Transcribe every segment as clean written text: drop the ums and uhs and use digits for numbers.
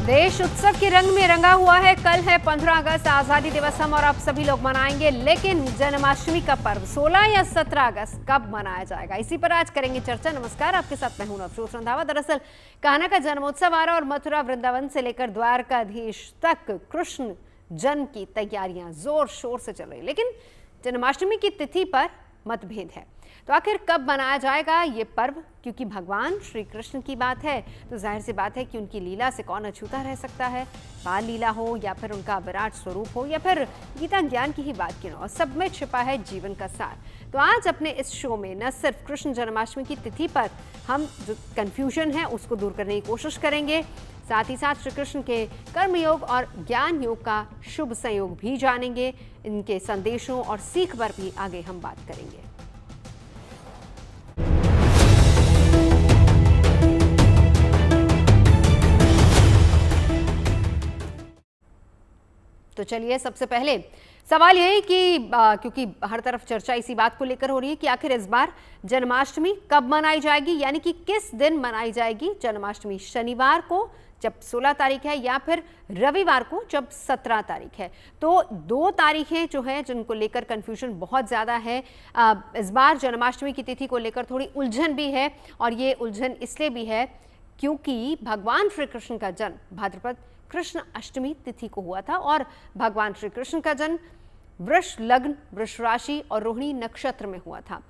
देश उत्सव के रंग में रंगा हुआ है। कल है 15 अगस्त, आजादी दिवस हम और आप सभी लोग मनाएंगे, लेकिन जन्माष्टमी का पर्व 16 या 17 अगस्त कब मनाया जाएगा, इसी पर आज करेंगे चर्चा। नमस्कार, आपके साथ मैं हूं अफरोज रंधावा। दरअसल कान्हा का जन्मोत्सव आ रहा और मथुरा वृंदावन से लेकर द्वारकाधीश तक कृष्ण जन्म की तैयारियां जोर शोर से चल रही, लेकिन जन्माष्टमी की तिथि पर मतभेद है। तो आखिर कब मनाया जाएगा ये पर्व, क्योंकि भगवान श्री कृष्ण की बात है तो जाहिर सी बात है कि उनकी लीला से कौन अछूता रह सकता है। बाल लीला हो या फिर उनका विराट स्वरूप हो या फिर गीता ज्ञान की ही बात क्यों न हो, सब में छिपा है जीवन का सार। तो आज अपने इस शो में न सिर्फ कृष्ण जन्माष्टमी की तिथि पर हम जो कन्फ्यूजन है उसको दूर करने की कोशिश करेंगे, साथ ही साथ श्री कृष्ण के कर्मयोग और ज्ञान योग का शुभ संयोग भी जानेंगे। इनके संदेशों और सीख पर भी आगे हम बात करेंगे। तो चलिए, सबसे पहले सवाल यही कि क्योंकि हर तरफ चर्चा इसी बात को लेकर हो रही है कि आखिर इस बार जन्माष्टमी कब मनाई जाएगी, यानी कि किस दिन मनाई जाएगी जन्माष्टमी। शनिवार को जब 16 तारीख है या फिर रविवार को जब 17 तारीख है। तो दो तारीखें जो है जिनको लेकर कंफ्यूजन बहुत ज़्यादा है। इस बार जन्माष्टमी की तिथि को लेकर थोड़ी उलझन भी है, और ये उलझन इसलिए भी है क्योंकि भगवान श्री कृष्ण का जन्म भाद्रपद कृष्ण अष्टमी तिथि को हुआ था, और भगवान श्री कृष्ण का जन्म वृष लग्न, वृष राशि और रोहिणी नक्षत्र में हुआ था।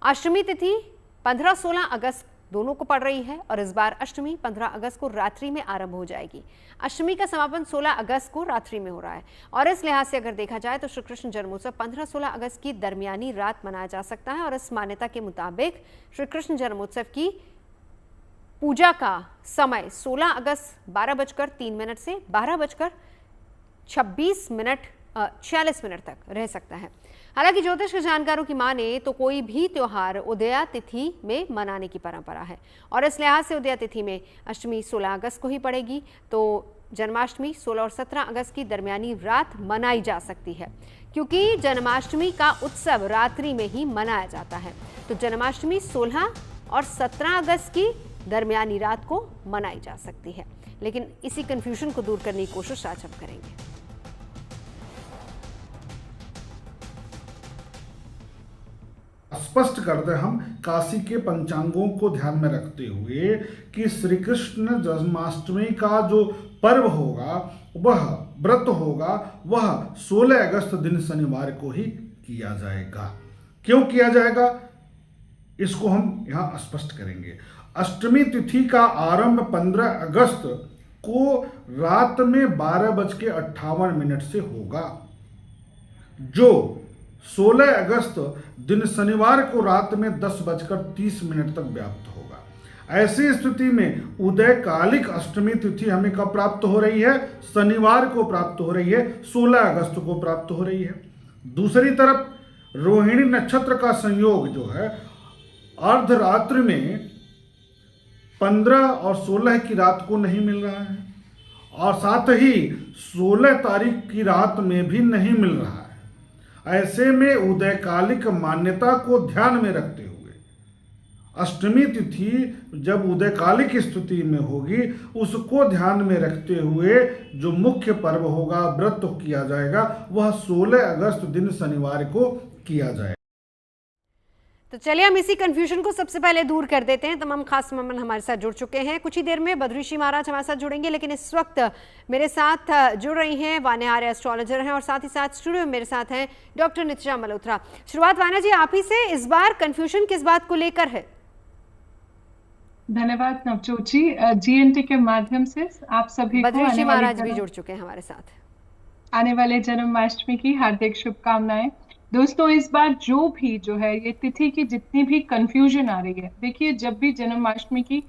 अष्टमी तिथि 15-16 अगस्त दोनों को पड़ रही है, और इस बार अष्टमी 15 अगस्त को रात्रि में आरंभ हो जाएगी। अष्टमी का समापन 16 अगस्त को रात्रि में हो रहा है, और इस लिहाज से अगर देखा जाए तो श्री कृष्ण जन्मोत्सव 15-16 अगस्त की दरमियानी रात मनाया जा सकता है। और इस मान्यता के मुताबिक श्री कृष्ण जन्मोत्सव की पूजा का समय 16 अगस्त 12:03 से 12:26 तक रह सकता है। हालांकि ज्योतिष के जानकारों की माने तो कोई भी त्योहार उदया तिथि में मनाने की परंपरा है, और इस लिहाज से उदया तिथि में अष्टमी 16 अगस्त को ही पड़ेगी। तो जन्माष्टमी 16 और 17 अगस्त की दरमियानी रात मनाई जा सकती है, क्योंकि जन्माष्टमी का उत्सव रात्रि में ही मनाया जाता है। तो जन्माष्टमी 16 और 17 अगस्त की दरमियानी रात को मनाई जा सकती है, लेकिन इसी कंफ्यूजन को दूर करने की कोशिश आज हम करेंगे। स्पष्ट करते हम काशी के पंचांगों को ध्यान में रखते हुए कि श्री कृष्ण जन्माष्टमी का जो पर्व होगा, वह व्रत होगा, वह 16 अगस्त दिन शनिवार को ही किया जाएगा। क्यों किया जाएगा, इसको हम यहाँ स्पष्ट करेंगे। अष्टमी तिथि का आरंभ 15 अगस्त को रात में 12:58 से होगा, जो 16 अगस्त दिन शनिवार को रात में 10:30 तक व्याप्त होगा। ऐसी स्थिति में उदयकालिक अष्टमी तिथि हमें कब प्राप्त हो रही है, शनिवार को प्राप्त हो रही है, 16 अगस्त को प्राप्त हो रही है। दूसरी तरफ रोहिणी नक्षत्र का संयोग जो है अर्धरात्रि में 15 और 16 की रात को नहीं मिल रहा है, और साथ ही 16 तारीख की रात में भी नहीं मिल रहा है। ऐसे में उदयकालिक मान्यता को ध्यान में रखते हुए अष्टमी तिथि जब उदयकालिक स्थिति में होगी, उसको ध्यान में रखते हुए जो मुख्य पर्व होगा, व्रत किया जाएगा, वह 16 अगस्त दिन शनिवार को किया जाएगा। तो चलिए, हम इसी कंफ्यूजन को सबसे पहले दूर कर देते हैं। तमाम खास मेहमान हमारे साथ जुड़ चुके हैं। कुछ ही देर में बद्रीश्री महाराज हमारे साथ जुड़ेंगे, लेकिन इस वक्त मेरे साथ जुड़ रही हैं वान्या आर्य, एस्ट्रोलॉजर हैं, और साथ ही साथ स्टूडियो में मेरे साथ हैं डॉक्टर नित्या मल्होत्रा। शुरुआत वान्या जी आप ही से, इस बार कंफ्यूजन किस बात को लेकर है? धन्यवाद नवजोत जी, जीएनटी के माध्यम से आप सभी को बद्रीश्री महाराज भी जुड़ चुके हैं हमारे साथ। आने वाले जन्माष्टमी की हार्दिक शुभकामनाएं। दोस्तों, इस बार जो है ये तिथि की जितनी भी कंफ्यूजन आ रही है, देखिए जब भी जन्माष्टमी की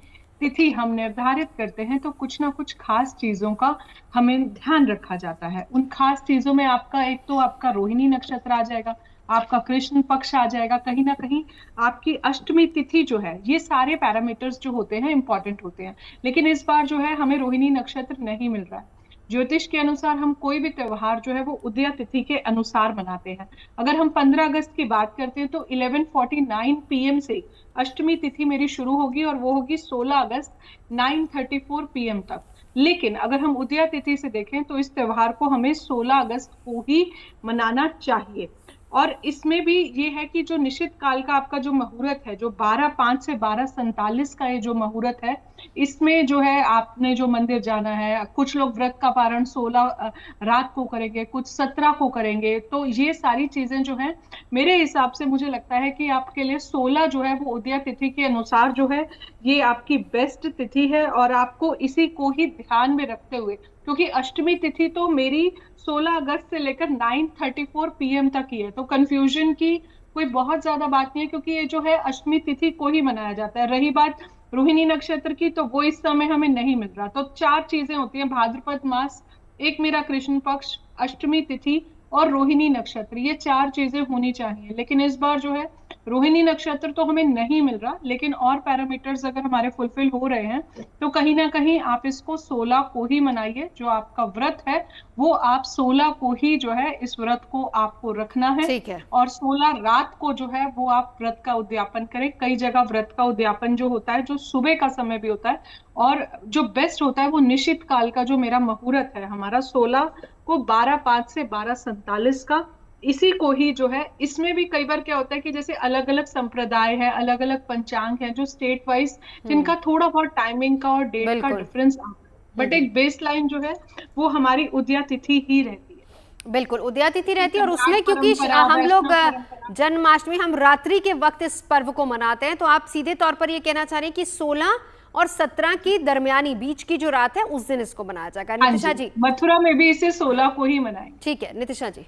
तिथि हम निर्धारित करते हैं तो कुछ ना कुछ खास चीजों का हमें ध्यान रखा जाता है। उन खास चीजों में आपका एक तो आपका रोहिणी नक्षत्र आ जाएगा, आपका कृष्ण पक्ष आ जाएगा, कहीं ना कहीं आपकी अष्टमी तिथि जो है, ये सारे पैरामीटर्स जो होते हैं इंपॉर्टेंट होते हैं। लेकिन इस बार जो है हमें रोहिणी नक्षत्र नहीं मिल रहा है। ज्योतिष के अनुसार हम कोई भी त्योहार जो है वो उदया तिथि के अनुसार मनाते हैं। अगर हम 15 अगस्त की बात करते हैं तो 11:49 PM से अष्टमी तिथि मेरी शुरू होगी और वो होगी 16 अगस्त 9:34 PM तक। लेकिन अगर हम उदया तिथि से देखें तो इस त्योहार को हमें 16 अगस्त को ही मनाना चाहिए। और इसमें भी ये है कि जो निश्चित काल का आपका जो मुहूर्त है, जो 12:05 से 12:47 का ये जो मुहूर्त है, इसमें जो है आपने जो मंदिर जाना है, कुछ लोग व्रत का पारण 16 रात को करेंगे, कुछ 17 को करेंगे। तो ये सारी चीजें जो है मेरे हिसाब से मुझे लगता है कि आपके लिए 16 जो है वो उदया तिथि के अनुसार जो है ये आपकी बेस्ट तिथि है, और आपको इसी को ही ध्यान में रखते हुए, क्योंकि अष्टमी तिथि तो मेरी 16 अगस्त से लेकर 9:34 PM तक ही है, तो कंफ्यूजन की कोई बहुत ज्यादा बात नहीं है, क्योंकि ये जो है अष्टमी तिथि को ही मनाया जाता है। रही बात रोहिणी नक्षत्र की, तो वो इस समय हमें नहीं मिल रहा। तो 4 चीजें होती हैं, भाद्रपद मास, एक मेरा कृष्ण पक्ष, अष्टमी तिथि और रोहिणी नक्षत्र, ये 4 चीजें होनी चाहिए। लेकिन इस बार जो है रोहिणी नक्षत्र तो हमें नहीं मिल रहा, लेकिन और पैरामीटर्स अगर हमारे फुलफिल हो रहे हैं तो कहीं ना कहीं आप इसको 16 को ही मनाइए। जो आपका व्रत है वो आप 16 को ही जो है इस व्रत को आपको रखना है, ठीक है। और 16 रात को जो है वो आप व्रत का उद्यापन करें। कई जगह व्रत का उद्यापन जो होता है, जो सुबह का समय भी होता है, और जो बेस्ट होता है वो निश्चित काल का जो मेरा मुहूर्त है हमारा 16 को 12:05 से 12:47 का, इसी को ही जो है। इसमें भी कई बार क्या होता है कि जैसे अलग अलग संप्रदाय है, अलग अलग पंचांग है जो स्टेट वाइज, जिनका थोड़ा बहुत टाइमिंग का और डेट का बिल्कुल। डिफरेंस आता है, बट एक बेस लाइन जो है वो हमारी उदया तिथि ही रहती है। बिल्कुल उदया तिथि रहती है, और उसमें पंजाब क्योंकि परंपरा, हम लोग वैष्णव परंपरा। जन्माष्टमी हम रात्रि के वक्त इस पर्व को मनाते हैं, तो आप सीधे तौर पर ये कहना चाह रहे हैं कि 16 और 17 की दरमियानी बीच की जो रात है उस दिन इसको मनाया जाएगा। हाँ नितिशा जी, जी, मथुरा में भी इसे 16 को ही मनाएंगे। ठीक है। नितिशा जी,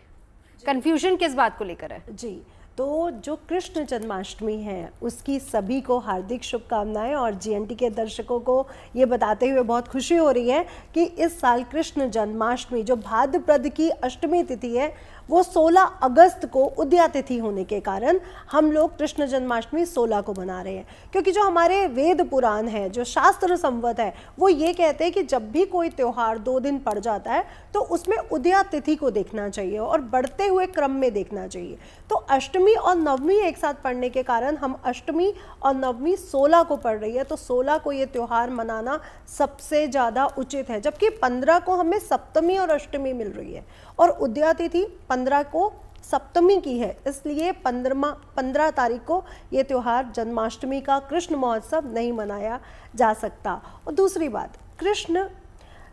कंफ्यूजन किस बात को लेकर है? जी, तो जो कृष्ण जन्माष्टमी है उसकी सभी को हार्दिक शुभकामनाएं, और जीएनटी के दर्शकों को ये बताते हुए बहुत खुशी हो रही है कि इस साल कृष्ण जन्माष्टमी जो भाद्रपद की अष्टमी तिथि है वो 16 अगस्त को उदया तिथि होने के कारण हम लोग कृष्ण जन्माष्टमी 16 को मना रहे हैं। क्योंकि जो हमारे वेद पुराण है, जो शास्त्र संवत है, वो ये कहते हैं कि जब भी कोई त्यौहार 2 दिन पड़ जाता है तो उसमें उदया तिथि को देखना चाहिए और बढ़ते हुए क्रम में देखना चाहिए। तो अष्टमी और नवमी एक साथ पड़ने के कारण हम अष्टमी और नवमी 16 को पड़ रही है, तो 16 को ये त्यौहार मनाना सबसे ज़्यादा उचित है। जबकि 15 को हमें सप्तमी और अष्टमी मिल रही है, और उदया तिथि 15 को सप्तमी की है, इसलिए 15 तारीख को ये त्यौहार जन्माष्टमी का कृष्ण महोत्सव नहीं मनाया जा सकता। और दूसरी बात, कृष्ण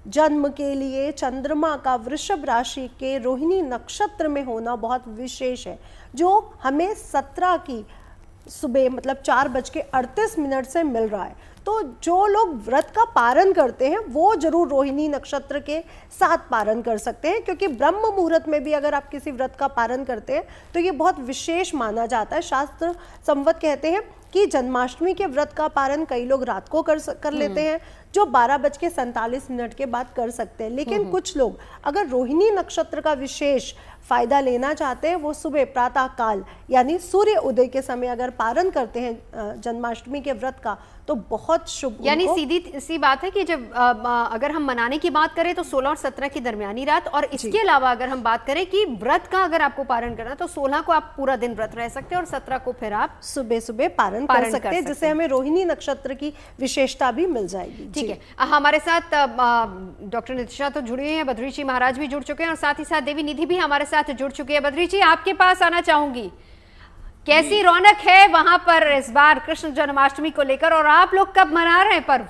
जन्म के लिए चंद्रमा का वृषभ राशि के रोहिणी नक्षत्र में होना बहुत विशेष है, जो हमें 17 की सुबह मतलब 4:38 से मिल रहा है। तो जो लोग व्रत का पारण करते हैं वो जरूर रोहिणी नक्षत्र के साथ पारण कर सकते हैं, क्योंकि ब्रह्म मुहूर्त में भी अगर आप किसी व्रत का पारण करते हैं तो ये बहुत विशेष माना जाता है। शास्त्र संवत कहते हैं कि जन्माष्टमी के व्रत का पारण कई लोग रात को कर लेते हैं, जो 12:47 के बाद कर सकते हैं। लेकिन कुछ लोग अगर रोहिणी नक्षत्र का विशेष फायदा लेना चाहते हैं, वो सुबह प्रातः काल यानी सूर्य उदय के समय अगर पारण करते हैं जन्माष्टमी के व्रत का, तो बहुत शुभ। यानी सीधी सी बात है कि जब अगर हम मनाने की बात करें तो 16 और 17 की दरमियानी रात, और इसके अलावा अगर हम बात करें कि व्रत का अगर आपको पारण करना तो 16 को आप पूरा दिन व्रत रह सकते हैं और 17 को फिर आप सुबह पारण कर सकते हैं, जिससे हमें रोहिणी नक्षत्र की विशेषता भी मिल जाएगी। ठीक है, हमारे साथ डॉक्टर नितिशा तो जुड़ी हैं, बद्री जी महाराज भी जुड़ चुके हैं, और साथ ही साथ देवी निधि भी हमारे साथ जुड़ चुकी है। बद्री जी, आपके पास आना चाहूंगी, कैसी रौनक है वहां पर इस बार कृष्ण जन्माष्टमी को लेकर, और आप लोग कब मना रहे हैं पर्व?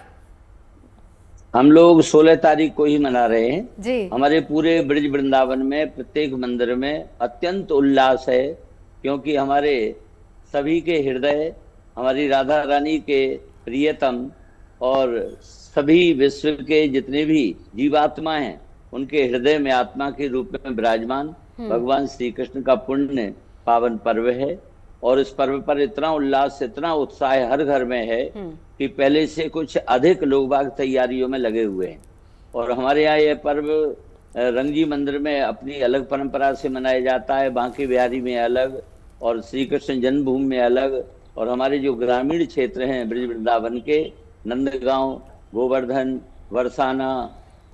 हम लोग 16 तारीख को ही मना रहे हैं जी। हमारे पूरे ब्रज वृंदावन में प्रत्येक मंदिर में अत्यंत उल्लास है, क्योंकि हमारे सभी के हृदय हमारी राधा रानी के प्रियतम और सभी विश्व के जितने भी जीवात्मा हैं उनके हृदय में आत्मा के रूप में विराजमान भगवान श्री कृष्ण का पुण्य पावन पर्व है। और इस पर्व पर इतना उल्लास, इतना उत्साह हर घर में है कि पहले से कुछ अधिक लोग बाग तैयारियों में लगे हुए हैं। और हमारे यहाँ यह पर्व रंगजी मंदिर में अपनी अलग परंपरा से मनाया जाता है, बांके बिहारी में अलग और श्री कृष्ण जन्मभूमि में अलग। और हमारे जो ग्रामीण क्षेत्र हैं ब्रज वृंदावन के, नंदगांव, गोवर्धन, बरसाना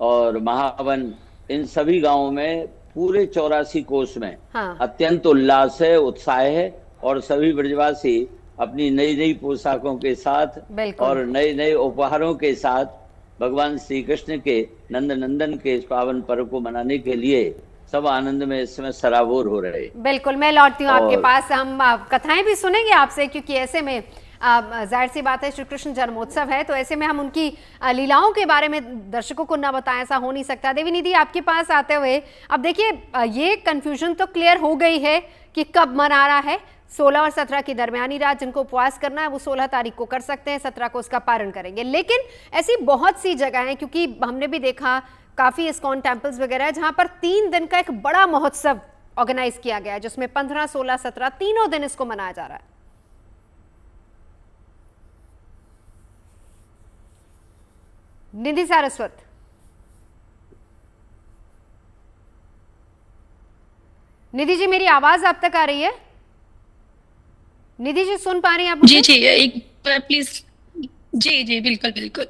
और महावन, इन सभी गांवों में पूरे 84 कोस में अत्यंत उल्लास है, उत्साह है, और सभी ब्रजवासी अपनी नई नई पोशाकों के साथ और नए नए उपहारों के साथ भगवान श्री कृष्ण के नंद नंदन के इस पावन पर्व को मनाने के लिए सब आनंद में इस समय सराबोर हो रहे। बिल्कुल, मैं लौटती हूँ आपके पास। हम कथाएं भी सुनेंगे आपसे, क्योंकि ऐसे में जाहिर सी बात है श्री कृष्ण जन्मोत्सव है, तो ऐसे में हम उनकी लीलाओं के बारे में दर्शकों को ना बताएं, ऐसा हो नहीं सकता। देवी निधि, आपके पास आते हुए अब देखिए, ये कंफ्यूजन तो क्लियर हो गई है कि कब मना रहा है। 16 और 17 की दरमियानी रात जिनको उपवास करना है वो 16 तारीख को कर सकते हैं, 17 को उसका पारण करेंगे। लेकिन ऐसी बहुत सी जगह हैं, क्योंकि हमने भी देखा काफी इस्कॉन टेम्पल्स वगैरह है जहां पर 3 दिन का एक बड़ा महोत्सव ऑर्गेनाइज किया गया है, जिसमें 15, 16, 17 तीनों दिन इसको मनाया जा रहा है। निधि सारस्वत, निधि जी मेरी आवाज आप तक आ रही है? निधि जी सुन पा रही हैं आप मुझे? जी एक बार प्लीज। जी बिल्कुल बिल्कुल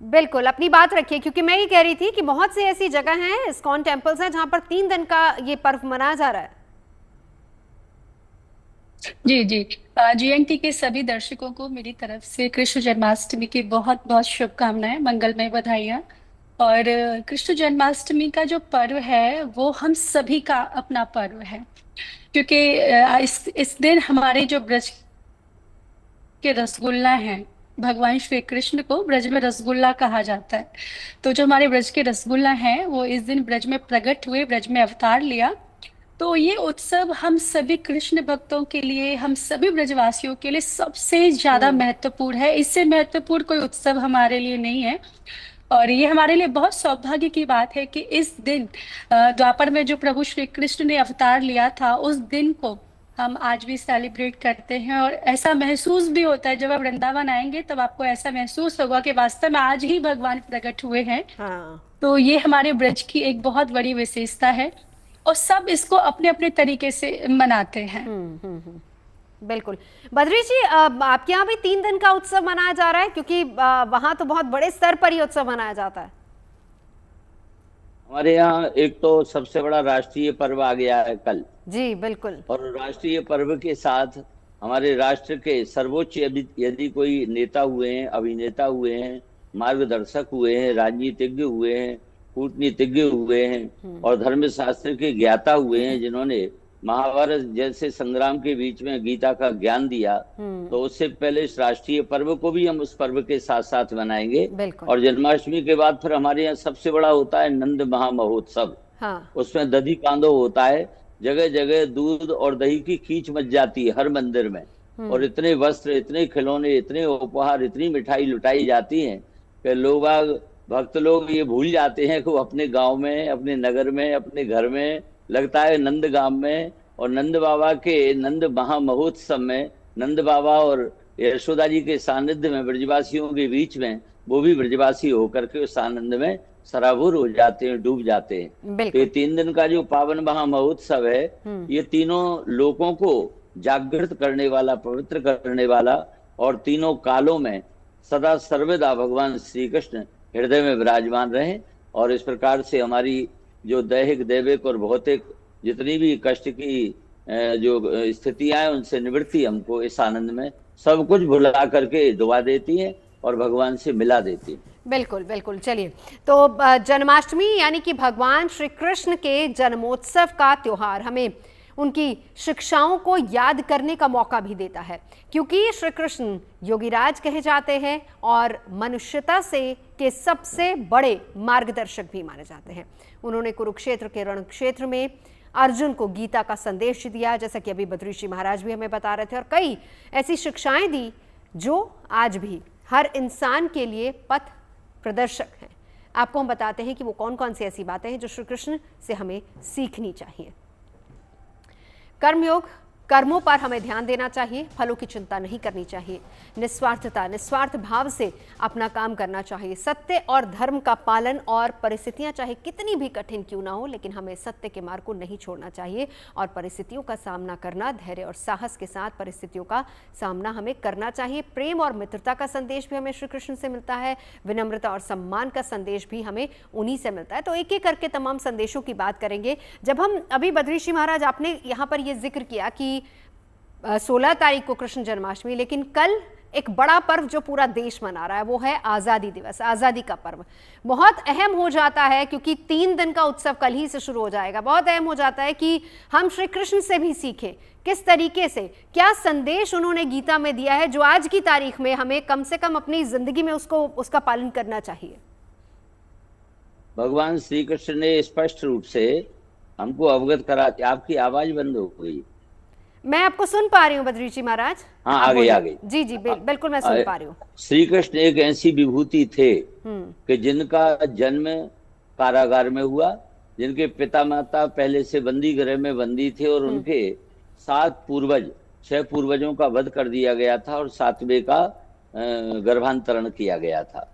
बिल्कुल, अपनी बात रखिए, क्योंकि मैं ये कह रही थी कि बहुत सी ऐसी जगह हैं, इस्कॉन टेम्पल्स हैं जहां पर 3 दिन का ये पर्व मनाया जा रहा है। जी जीएनटी के सभी दर्शकों को मेरी तरफ से कृष्ण जन्माष्टमी की बहुत बहुत शुभकामनाएं, मंगलमय बधाइयाँ। और कृष्ण जन्माष्टमी का जो पर्व है वो हम सभी का अपना पर्व है, क्योंकि इस दिन हमारे जो ब्रज के रसगुल्ला हैं, भगवान श्री कृष्ण को ब्रज में रसगुल्ला कहा जाता है। तो जो हमारे ब्रज के रसगुल्ला हैं वो इस दिन ब्रज में प्रकट हुए, ब्रज में अवतार लिया। तो ये उत्सव हम सभी कृष्ण भक्तों के लिए, हम सभी ब्रजवासियों के लिए सबसे ज्यादा महत्वपूर्ण है। इससे महत्वपूर्ण कोई उत्सव हमारे लिए नहीं है। और ये हमारे लिए बहुत सौभाग्य की बात है कि इस दिन द्वापर में जो प्रभु श्री कृष्ण ने अवतार लिया था, उस दिन को हम आज भी सेलिब्रेट करते हैं। और ऐसा महसूस भी होता है, जब आप वृंदावन आएंगे तब आपको ऐसा महसूस होगा कि वास्तव में आज ही भगवान प्रकट हुए हैं। तो ये हमारे ब्रज की एक बहुत बड़ी विशेषता है और सब इसको अपने अपने तरीके से मनाते हैं। बिल्कुल। बद्री जी, आपके यहाँ भी 3 दिन का उत्सव मनाया जा रहा है, क्योंकि वहां तो बहुत बड़े स्तर पर ये उत्सव मनाया जाता है। हमारे यहाँ एक तो सबसे बड़ा राष्ट्रीय पर्व आ गया है कल। जी बिल्कुल। और राष्ट्रीय पर्व के साथ हमारे राष्ट्र के सर्वोच्च यदि कोई नेता हुए हैं, अभिनेता हुए हैं, मार्गदर्शक हुए हैं, राजनीतिज्ञ हुए हैं, कूटनीतिज्ञ हुए हैं और धर्मशास्त्र के ज्ञाता हुए हैं, जिन्होंने महाभारत जैसे संग्राम के बीच में गीता का ज्ञान दिया, तो उससे पहले इस राष्ट्रीय पर्व को भी हम उस पर्व के साथ साथ मनाएंगे। और जन्माष्टमी के बाद फिर हमारे यहाँ सबसे बड़ा होता है नंद महामहोत्सव। उसमें दधी कांदो होता है, जगह जगह दूध और दही की खींच मच जाती है हर मंदिर में, और इतने वस्त्र, इतने खिलौने, इतने उपहार, इतनी मिठाई लुटाई जाती है कि लोग, भक्त लोग ये भूल जाते हैं कि वो अपने गांव में, अपने नगर में, अपने घर में, लगता है नंदगाम में, और नंद बाबा के नंद महामहोत्सव में नंद बाबा और यशोदा जी के सानिध्य में ब्रजवासियों के बीच में वो भी ब्रजवासी होकर के उस आनंद में सराबोर हो जाते हैं, डूब जाते हैं। तो ये 3 दिन का जो पावन महामहोत्सव है, ये तीनों लोगों को जागृत करने वाला, पवित्र करने वाला, और तीनों कालों में सदा सर्वदा भगवान श्री कृष्ण हृदय में विराजमान रहे। और इस प्रकार से हमारी जो दैहिक, दैविक और भौतिक जितनी भी कष्ट की जो स्थितियां हैं, उनसे निवृत्ति हमको इस आनंद में सब कुछ भुला करके डुबा देती है और भगवान से मिला देती है। बिल्कुल बिल्कुल। चलिए, तो जन्माष्टमी यानी कि भगवान श्री कृष्ण के जन्मोत्सव का त्योहार हमें उनकी शिक्षाओं को याद करने का मौका भी देता है, क्योंकि श्री कृष्ण योगीराज कहे जाते हैं और मनुष्यता से के सबसे बड़े मार्गदर्शक भी माने जाते हैं। उन्होंने कुरुक्षेत्र के रण क्षेत्र में अर्जुन को गीता का संदेश दिया, जैसा कि अभी बद्री जी महाराज भी हमें बता रहे थे, और कई ऐसी शिक्षाएं दी जो आज भी हर इंसान के लिए पथ प्रदर्शक हैं। आपको हम बताते हैं कि वो कौन कौन सी ऐसी बातें हैं जो श्री कृष्ण से हमें सीखनी चाहिए। कर्मयोग, कर्मों पर हमें ध्यान देना चाहिए, फलों की चिंता नहीं करनी चाहिए, निस्वार्थता, निस्वार्थ भाव से अपना काम करना चाहिए, सत्य और धर्म का पालन, और परिस्थितियां चाहे कितनी भी कठिन क्यों ना हो, लेकिन हमें सत्य के मार्ग को नहीं छोड़ना चाहिए, और परिस्थितियों का सामना करना धैर्य और साहस के साथ परिस्थितियों का सामना हमें करना चाहिए। प्रेम और मित्रता का संदेश भी हमें श्री कृष्ण से मिलता है, विनम्रता और सम्मान का संदेश भी हमें उन्हीं से मिलता है। तो एक एक करके तमाम संदेशों की बात करेंगे। जब हम अभी बद्री जी महाराज, आपने यहाँ पर यह जिक्र किया कि 16 तारीख को कृष्ण जन्माष्टमी, लेकिन कल एक बड़ा पर्व जो पूरा देश मना रहा है वो है आज़ादी दिवस, आज़ादी का पर्व। बहुत अहम हो जाता है क्योंकि 3 दिन का उत्सव कल ही से शुरू हो जाएगा। बहुत अहम हो जाता है कि हम श्री कृष्ण से भी सीखें किस तरीके से, क्या संदेश उन्होंने गीता में दिया है जो आज की तारीख में हमें कम से कम अपनी जिंदगी में उसका पालन करना चाहिए। भगवान श्री कृष्ण ने स्पष्ट रूप से हमको अवगत करा। आपकी आवाज बंद हो गई। मैं आपको सुन पा रही हूँ बद्री जी महाराज। हाँ, आप आ गई बोलिए। आ गई। जी जी बिल्कुल मैं सुन पा रही हूँ। श्री कृष्ण एक ऐसी विभूति थे कि जिनका जन्म कारागार में हुआ, जिनके पिता माता पहले से बंदी गृह में बंदी थे और उनके 6 पूर्वजों का वध कर दिया गया था और 7वें का गर्भांतरण किया गया था।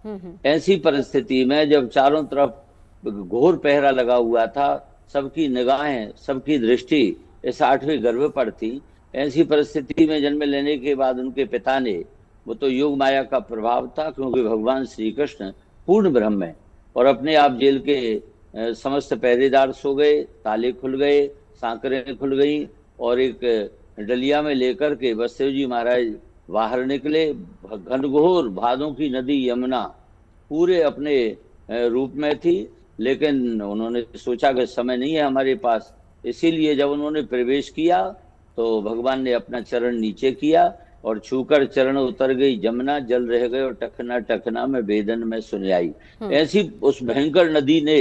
ऐसी परिस्थिति में जब चारों तरफ घोर पहरा लगा हुआ था, सबकी निगाहें, सबकी दृष्टि इस 8वें गर्भ पर थी, ऐसी परिस्थिति में जन्म लेने के बाद उनके पिता ने, वो तो योग माया का प्रभाव था क्योंकि भगवान श्री कृष्ण पूर्ण ब्रह्म है, और अपने आप जेल के समस्त पहरेदार सो गए, ताले खुल गए, सांकरें खुल गई और एक डलिया में लेकर के वसुदेव जी महाराज बाहर निकले। घनघोर भादों की नदी यमुना पूरे अपने रूप में थी, लेकिन उन्होंने सोचा कि समय नहीं है हमारे पास, इसीलिए जब उन्होंने प्रवेश किया तो भगवान ने अपना चरण नीचे किया और छूकर चरण उतर गई जमुना, जल रह गए और टखना टखना में वेदन में सुन आई। ऐसी उस भयंकर नदी ने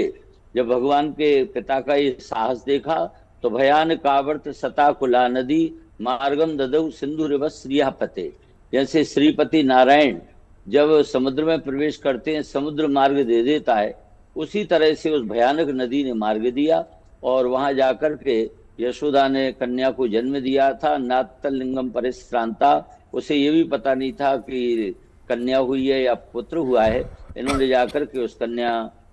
जब भगवान के पिता का ये साहस देखा तो भयान कावर्त सता कुला नदी मार्गम ददौ सिंधु रिवस्रिया पते। जैसे श्रीपति नारायण जब समुद्र में प्रवेश करते हैं समुद्र मार्ग दे देता है, उसी तरह से उस भयानक नदी ने मार्ग दिया और वहां जाकर के यशोदा ने कन्या को जन्म दिया था। नात्तल लिंगम परिश्रांता, उसे ये भी पता नहीं था कि कन्या हुई है या पुत्र हुआ है। इन्होंने जाकर के उस कन्या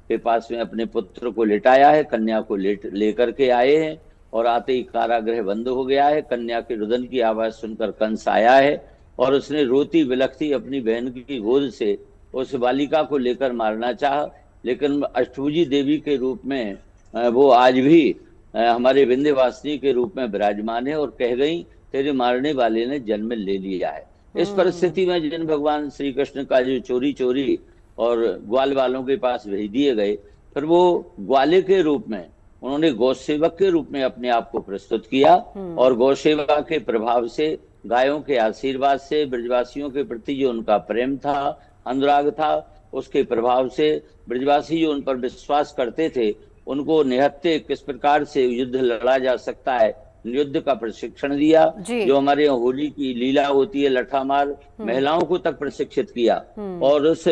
के पास में अपने पुत्र को लिटाया है, कन्या को लेकर के आए हैं और आते ही कारागृह बंद हो गया है। कन्या के रुदन की आवाज सुनकर कंस आया है और उसने रोती बिलखती अपनी बहन की गोद से उस बालिका को लेकर मारना चाहा, लेकिन अष्टभुजी देवी के रूप में वो आज भी हमारे विंध्यवासिनी के रूप में विराजमान है और कह गई तेरे मारने वाले ने जन्म ले लिया है। इस परिस्थिति में जिन भगवान श्री कृष्ण का जो चोरी चोरी और ग्वाल वालों के पास भेज दिए गए, फिर वो ग्वाले के रूप में उन्होंने गौ सेवक के रूप में अपने आप को प्रस्तुत किया और गौ सेवा के प्रभाव से, गायों के आशीर्वाद से, ब्रजवासियों के प्रति जो उनका प्रेम था, अनुराग था, उसके प्रभाव से ब्रजवासी जो उन पर विश्वास करते थे उनको निहत्ते किस प्रकार से युद्ध लड़ा जा सकता है, युद्ध का प्रशिक्षण दिया। जो हमारे यहाँ होली की लीला होती है लठामार, महिलाओं को तक प्रशिक्षित किया और उस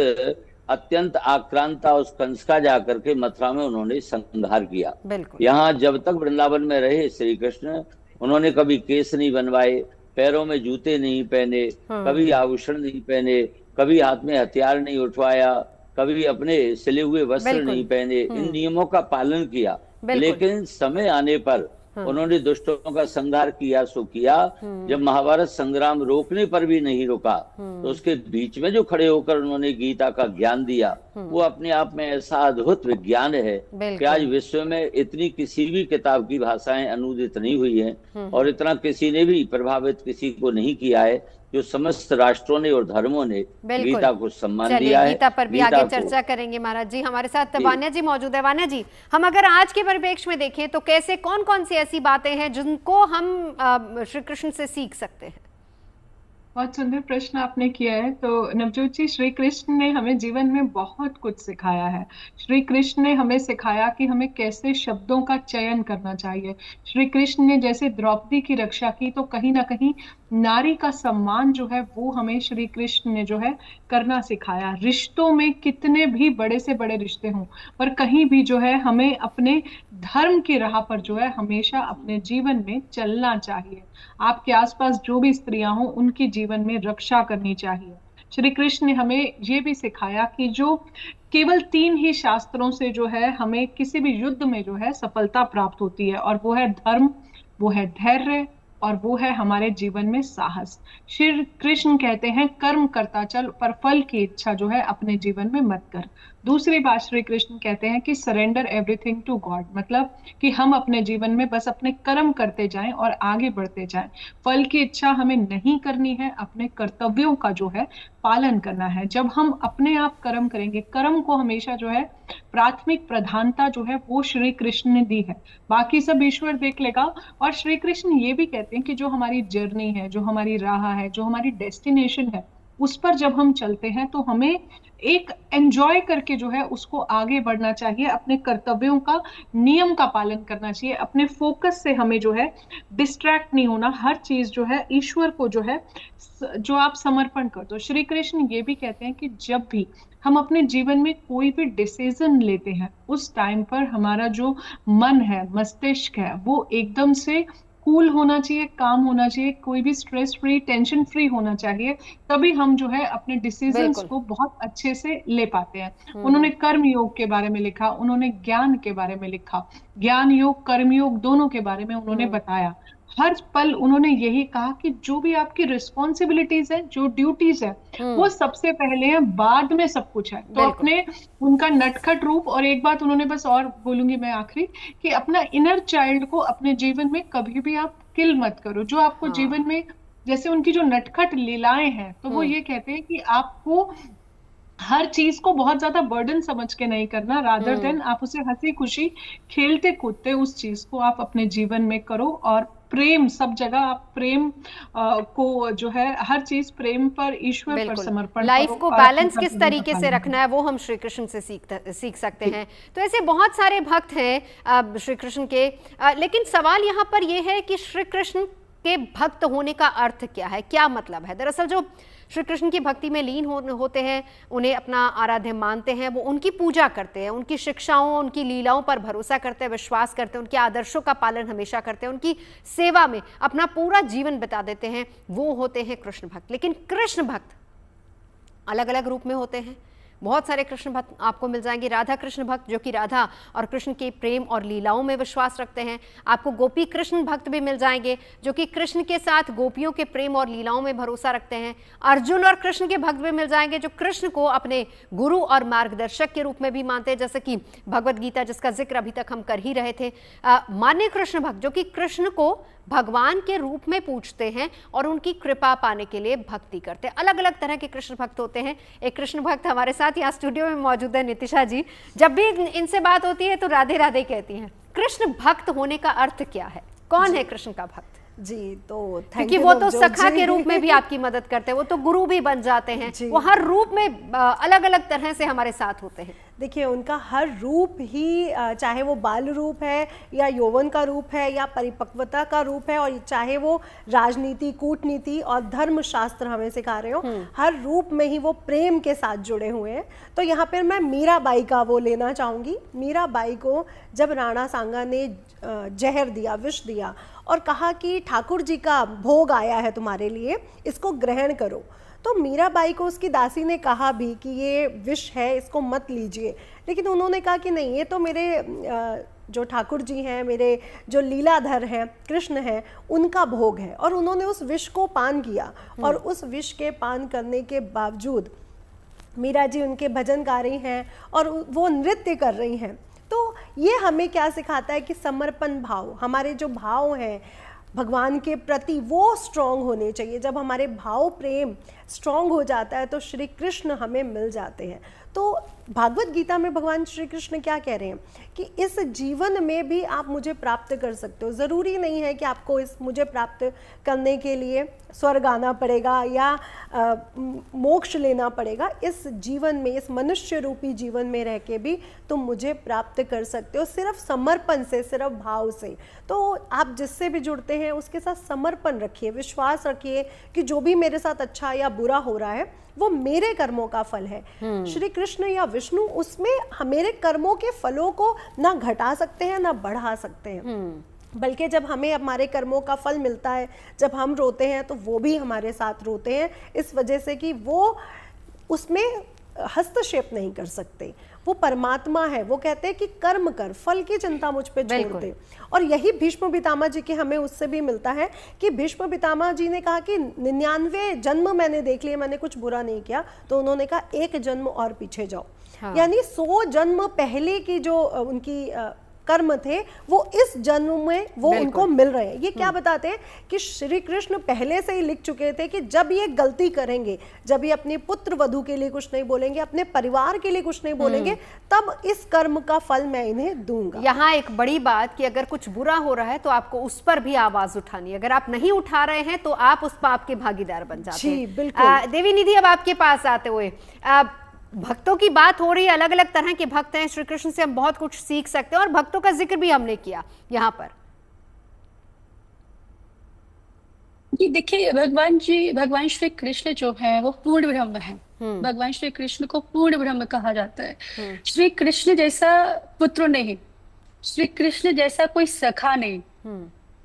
अत्यंत आक्रांता उस कंस का जाकर के मथुरा में उन्होंने संहार किया। यहाँ जब तक वृंदावन में रहे श्री कृष्ण, उन्होंने कभी केस नहीं बनवाए, पैरों में जूते नहीं पहने, कभी आभूषण नहीं पहने, कभी हाथ में हथियार नहीं उठवाया, कभी अपने सिले हुए वस्त्र नहीं पहने, इन नियमों का पालन किया। लेकिन समय आने पर उन्होंने दुष्टों का संहार किया सो किया। जब महाभारत संग्राम रोकने पर भी नहीं रुका तो उसके बीच में जो खड़े होकर उन्होंने गीता का ज्ञान दिया, वो अपने आप में ऐसा अद्भुत विज्ञान है कि आज विश्व में इतनी किसी भी किताब की भाषाएं अनुदित नहीं हुई हैं और इतना किसी ने भी प्रभावित किसी को नहीं किया है जो समस्त राष्ट्रों ने और धर्मों ने गीता को सम्मान दिया है। गीता पर भी आगे चर्चा करेंगे महाराज जी। हमारे साथ वान्या जी मौजूद है। वान्या जी, हम अगर आज के परिप्रेक्ष्य में देखें तो कैसे कौन कौन सी ऐसी बातें हैं जिनको हम श्री कृष्ण से सीख सकते हैं? बहुत सुंदर प्रश्न आपने किया है। तो नवजोत जी, श्री कृष्ण ने हमें जीवन में बहुत कुछ सिखाया है। श्री कृष्ण ने हमें सिखाया कि हमें कैसे शब्दों का चयन करना चाहिए। श्री कृष्ण ने जैसे द्रौपदी की रक्षा की, तो कहीं ना कहीं नारी का सम्मान जो है वो हमें श्री कृष्ण ने जो है करना सिखाया। रिश्तों में कितने भी बड़े से बड़े रिश्ते हों, पर कहीं भी जो है हमें अपने धर्म की राह पर जो है हमेशा अपने जीवन में चलना चाहिए। आपके आसपास जो भी स्त्रियां हों उनकी जीवन में रक्षा करनी चाहिए। श्री कृष्ण ने हमें ये भी सिखाया कि जो केवल 3 ही शास्त्रों से जो है हमें किसी भी युद्ध में जो है सफलता प्राप्त होती है, और वो है धर्म, वो है धैर्य और वो है हमारे जीवन में साहस। श्री कृष्ण कहते हैं कर्म करता चल पर फल की इच्छा जो है अपने जीवन में मत कर। दूसरी बात श्री कृष्ण कहते हैं कि सरेंडर एवरीथिंग टू गॉड, मतलब कि हम अपने जीवन में बस अपने कर्म करते जाएं और आगे बढ़ते जाएं। फल की इच्छा हमें नहीं करनी है, अपने कर्तव्यों का जो है पालन करना है। जब हम अपने आप कर्म करेंगे, कर्म को हमेशा जो है प्राथमिक प्रधानता जो है वो श्री कृष्ण ने दी है, बाकी सब ईश्वर देख लेगा। और श्री कृष्ण ये भी कहते हैं कि जो हमारी जर्नी है, जो हमारी राह है, जो हमारी डेस्टिनेशन है, उस पर जब हम चलते हैं तो हमें एक एंजॉय करके जो है उसको आगे बढ़ना चाहिए, अपने कर्तव्यों का नियम का पालन करना चाहिए, अपने फोकस से हमें जो है डिस्ट्रैक्ट नहीं होना। हर चीज जो है ईश्वर को जो है जो आप समर्पण कर दो। श्री कृष्ण ये भी कहते हैं कि जब भी हम अपने जीवन में कोई भी डिसीजन लेते हैं उस टाइम पर हमारा जो मन है, मस्तिष्क है, वो एकदम से कूल होना चाहिए, काम होना चाहिए, कोई भी स्ट्रेस फ्री, टेंशन फ्री होना चाहिए। तभी हम जो है अपने डिसीजंस को बहुत अच्छे से ले पाते हैं। उन्होंने कर्म योग के बारे में लिखा, उन्होंने ज्ञान के बारे में लिखा, ज्ञान योग कर्म योग दोनों के बारे में उन्होंने बताया। हर पल उन्होंने यही कहा कि जो भी आपकी रिस्पॉन्सिबिलिटीज है, जो ड्यूटीज है, वो सबसे पहले है, बाद में सब कुछ है। तो अपने उनका नटखट रूप, और एक बात उन्होंने बस और बोलूंगी मैं आखिरी, कि अपना इनर चाइल्ड को अपने जीवन में कभी भी आप किल मत करो। जो आपको जीवन में, जैसे उनकी जो नटखट लीलाएं हैं, तो वो ये कहते हैं कि आपको हर चीज को बहुत ज्यादा बर्डन समझ के नहीं करना, रादर देन आप उसे हंसी खुशी खेलते कूदते उस चीज को आप अपने जीवन में करो। और प्रेम, सब जगह आप प्रेम को जो है हर चीज प्रेम पर, ईश्वर पर समर्पण करो। लाइफ को बैलेंस किस तरीके से रखना है वो हम श्री कृष्ण से सीख सकते हैं। तो ऐसे बहुत सारे भक्त हैं श्री कृष्ण के, लेकिन सवाल यहाँ पर यह है कि श्री कृष्ण के भक्त होने का अर्थ क्या है, क्या मतलब है। दरअसल जो श्री कृष्ण की भक्ति में लीन होते हैं, उन्हें अपना आराध्य मानते हैं, वो उनकी पूजा करते हैं, उनकी शिक्षाओं, उनकी लीलाओं पर भरोसा करते हैं, विश्वास करते हैं, उनके आदर्शों का पालन हमेशा करते हैं, उनकी सेवा में अपना पूरा जीवन बिता देते हैं, वो होते हैं कृष्ण भक्त। लेकिन कृष्ण भक्त अलग अलग रूप में होते हैं। बहुत सारे कृष्ण भक्त आपको मिल जाएंगे। राधा कृष्ण भक्त जो कि राधा और कृष्ण के प्रेम और लीलाओं में विश्वास रखते हैं। आपको गोपी कृष्ण भक्त भी मिल जाएंगे जो कि कृष्ण के साथ गोपियों के प्रेम और लीलाओं में भरोसा रखते हैं। अर्जुन और कृष्ण के भक्त भी मिल जाएंगे जो कृष्ण को अपने गुरु और मार्गदर्शक के रूप में भी मानते हैं, जैसे कि भगवद गीता जिसका जिक्र अभी तक हम कर ही रहे थे। मान्य कृष्ण भक्त जो कि कृष्ण को भगवान के रूप में पूजते हैं और उनकी कृपा पाने के लिए भक्ति करते हैं। अलग अलग तरह के कृष्ण भक्त होते हैं। एक कृष्ण भक्त हमारे साथ यहाँ स्टूडियो में मौजूद है, नितिशा जी। जब भी इनसे बात होती है तो राधे राधे कहती हैं। कृष्ण भक्त होने का अर्थ क्या है, कौन है कृष्ण का भक्त? जी, तो क्योंकि वो तो सखा के रूप में भी आपकी मदद करते हैं, वो तो गुरु भी बन जाते हैं, वो हर रूप में अलग अलग तरह से हमारे साथ होते हैं। देखिए, उनका हर रूप ही, चाहे वो बाल रूप है या यौवन का रूप है या परिपक्वता का रूप है, और चाहे वो राजनीति, कूटनीति और धर्मशास्त्र हमें सिखा रहे हो, हर रूप में ही वो प्रेम के साथ जुड़े हुए हैं। तो यहाँ पर मैं मीराबाई का वो लेना चाहूँगी। मीराबाई को जब राणा सांगा ने जहर दिया, विष दिया और कहा कि ठाकुर जी का भोग आया है तुम्हारे लिए, इसको ग्रहण करो, तो मीराबाई को उसकी दासी ने कहा भी कि ये विष है, इसको मत लीजिए। लेकिन उन्होंने कहा कि नहीं, ये तो मेरे जो ठाकुर जी हैं, मेरे जो लीलाधर हैं, कृष्ण हैं, उनका भोग है। और उन्होंने उस विष को पान किया, और उस विष के पान करने के बावजूद मीरा जी उनके भजन गा रही हैं और वो नृत्य कर रही हैं। तो ये हमें क्या सिखाता है कि समर्पण भाव, हमारे जो भाव हैं भगवान के प्रति, वो स्ट्रॉन्ग होने चाहिए। जब हमारे भाव प्रेम स्ट्रॉन्ग हो जाता है तो श्री कृष्ण हमें मिल जाते हैं। तो भागवत गीता में भगवान श्री कृष्ण क्या कह रहे हैं कि इस जीवन में भी आप मुझे प्राप्त कर सकते हो। ज़रूरी नहीं है कि आपको इस मुझे प्राप्त करने के लिए स्वर्ग आना पड़ेगा या मोक्ष लेना पड़ेगा। इस जीवन में, इस मनुष्य रूपी जीवन में रह के भी तुम मुझे प्राप्त कर सकते हो, सिर्फ समर्पण से, सिर्फ भाव से। तो आप जिससे भी जुड़ते हैं उसके साथ समर्पण रखिए, विश्वास रखिए कि जो भी मेरे साथ अच्छा या बुरा हो रहा है वो मेरे कर्मों का फल है। श्री कृष्ण या विष्णु उसमें मेरे कर्मों के फलों को ना घटा सकते हैं ना बढ़ा सकते हैं, बल्कि जब हमें हमारे कर्मों का फल मिलता है, जब हम रोते हैं तो वो भी हमारे साथ रोते हैं, इस वजह से कि वो उसमें हस्तक्षेप नहीं कर सकते। वो परमात्मा है, वो कहते हैं कि कर्म कर, फल की चिंता मुझ पे छोड़ दे। और यही भीष्म पितामह जी के हमें उससे भी मिलता है कि भीष्म पितामह जी ने कहा कि 99 जन्म मैंने देख लिए, मैंने कुछ बुरा नहीं किया, तो उन्होंने कहा एक जन्म और पीछे जाओ। हाँ। यानी 100 जन्म पहले की जो उनकी कर्म थे वो इस जन्म में वो उनको मिल रहे हैं। ये क्या बताते हैं कि श्री कृष्ण पहले से ही लिख चुके थे कि जब ये गलती करेंगे, जब ये अपनी पुत्र वधू के लिए कुछ नहीं बोलेंगे, अपने परिवार के लिए कुछ नहीं बोलेंगे, तब इस कर्म का फल मैं इन्हें दूंगा। यहाँ एक बड़ी बात कि अगर कुछ बुरा हो रहा है तो आपको उस पर भी आवाज उठानी है, अगर आप नहीं उठा रहे हैं तो आप उस पाप के भागीदार बन जाते हैं। बिल्कुल। देवी निधि, अब आपके पास आते हुए, भक्तों की बात हो रही है, अलग अलग तरह के भक्त हैं, श्री कृष्ण से हम बहुत कुछ सीख सकते हैं और भक्तों का जिक्र भी हमने किया यहाँ पर। ये देखिए, भगवान श्री कृष्ण जो है वो पूर्ण ब्रह्म है। भगवान श्री कृष्ण को पूर्ण ब्रह्म कहा जाता है। श्री कृष्ण जैसा पुत्र नहीं, श्री कृष्ण जैसा कोई सखा नहीं,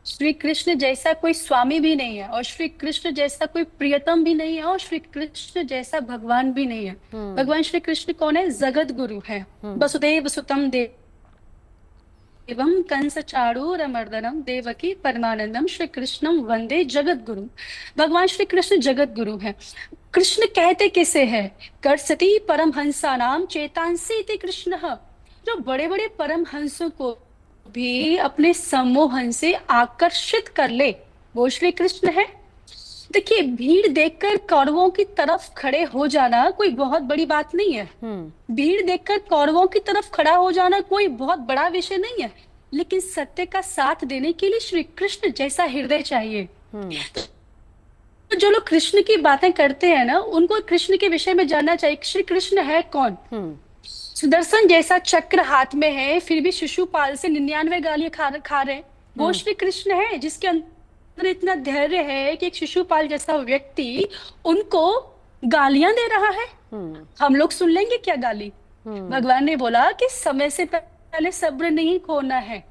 श्री कृष्ण जैसा कोई स्वामी भी नहीं है, और श्री कृष्ण जैसा कोई प्रियतम भी नहीं है, और श्री कृष्ण जैसा भगवान भी नहीं है। भगवान श्री कृष्ण कौन है? जगत गुरु है। वसुदेव सुतम देवम कंस चाणूरमर्दनम देवकी परमानंदम श्री कृष्णम वंदे जगत गुरु। भगवान श्री कृष्ण जगत गुरु है। कृष्ण कहते किसे है? कर्षति परमहंसा नाम चेतांसी इति कृष्ण। जो बड़े बड़े परमहंसों को भी अपने सम्मोहन से आकर्षित कर ले, वो श्री कृष्ण है। देखिए, भीड़ देखकर कौरवों की तरफ खड़े हो जाना कोई बहुत बड़ी बात नहीं है। भीड़ देखकर कौरवों की तरफ खड़ा हो जाना कोई बहुत बड़ा विषय नहीं है, लेकिन सत्य का साथ देने के लिए श्री कृष्ण जैसा हृदय चाहिए। तो जो लोग कृष्ण की बातें करते हैं ना, उनको कृष्ण के विषय में जानना चाहिए। श्री कृष्ण है कौन? सुदर्शन जैसा चक्र हाथ में है, फिर भी शिशुपाल से 99 गालियां खा रहे, वो श्री कृष्ण है जिसके अंदर इतना धैर्य है कि एक शिशुपाल जैसा व्यक्ति उनको गालियां दे रहा है। हम लोग सुन लेंगे क्या गाली? भगवान ने बोला कि समय से पहले सब्र नहीं खोना है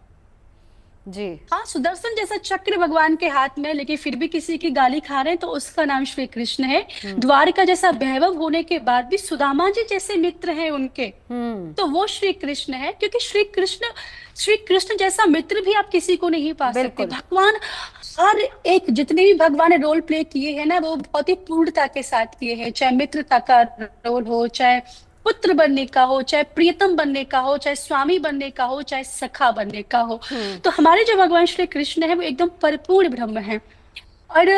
जी। हाँ, सुदर्शन जैसा चक्र भगवान के हाथ में, लेकिन फिर भी किसी की गाली खा रहे हैं तो उसका नाम श्री कृष्ण है। द्वारका जैसा वैभव होने के बाद भी सुदामा जी जैसे मित्र हैं उनके, तो वो श्री कृष्ण है। क्योंकि श्री कृष्ण जैसा मित्र भी आप किसी को नहीं पा सकते। भगवान हर एक, जितने भी भगवान ने रोल प्ले किए हैं ना, वो बहुत ही पूर्णता के साथ किए हैं। चाहे मित्रता का रोल हो, चाहे पुत्र बनने का हो, चाहे प्रियतम बनने का हो, चाहे स्वामी बनने का हो, चाहे सखा बनने का हो। तो हमारे जो भगवान श्री कृष्ण है वो एकदम परिपूर्ण ब्रह्म है। और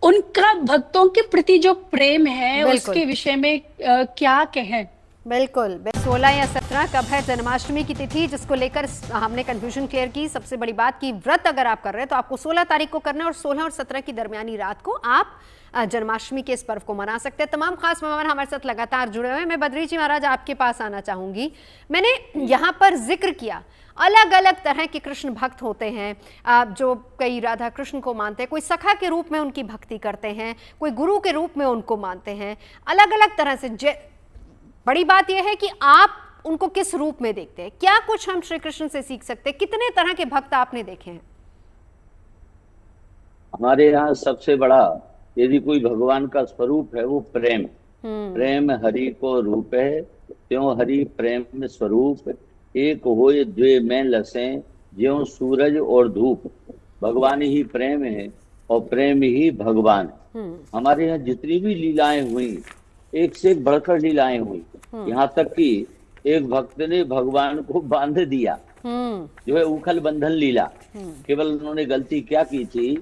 उनका भक्तों के प्रति जो प्रेम है उसके विषय में क्या कहें? बिल्कुल। 16 या 17 कब है जन्माष्टमी की तिथि, जिसको लेकर हमने कंफ्यूजन क्लियर की। सबसे बड़ी बात कि व्रत अगर आप कर रहे हैं तो आपको 16 तारीख को करना है, और 16 और 17 की दरमियानी रात को आप जन्माष्टमी के इस पर्व को मना सकते हैं। तमाम खास मेहमान हमारे साथ लगातार जुड़े हुए हैं। मैं बद्री जी महाराज आपके पास आना चाहूंगी। मैंने यहाँ पर जिक्र किया अलग अलग तरह के कृष्ण भक्त होते हैं, जो कई राधा कृष्ण को मानते हैं, कोई सखा के रूप में उनकी भक्ति करते हैं, कोई गुरु के रूप में उनको मानते हैं, अलग अलग तरह से। बड़ी बात यह है कि आप उनको किस रूप में देखते हैं। क्या कुछ हम श्री कृष्ण से सीख सकते हैं? कितने तरह के भक्त आपने देखे हैं? हमारे यहाँ सबसे बड़ा, यदि कोई भगवान का स्वरूप है, वो प्रेम। प्रेम हरि को रूप है, त्यों हरि प्रेम स्वरूप। एक होए द्वे में लसे, ज्यों सूरज और धूप। भगवान ही प्रेम है और प्रेम ही भगवान है। हमारे यहाँ जितनी भी लीलाएं हुई, एक से एक बढ़कर लीलाएं हुई। यहाँ तक कि एक भक्त ने भगवान को बांध दिया, जो है उखल बंधन लीला। केवल उन्होंने गलती क्या की थी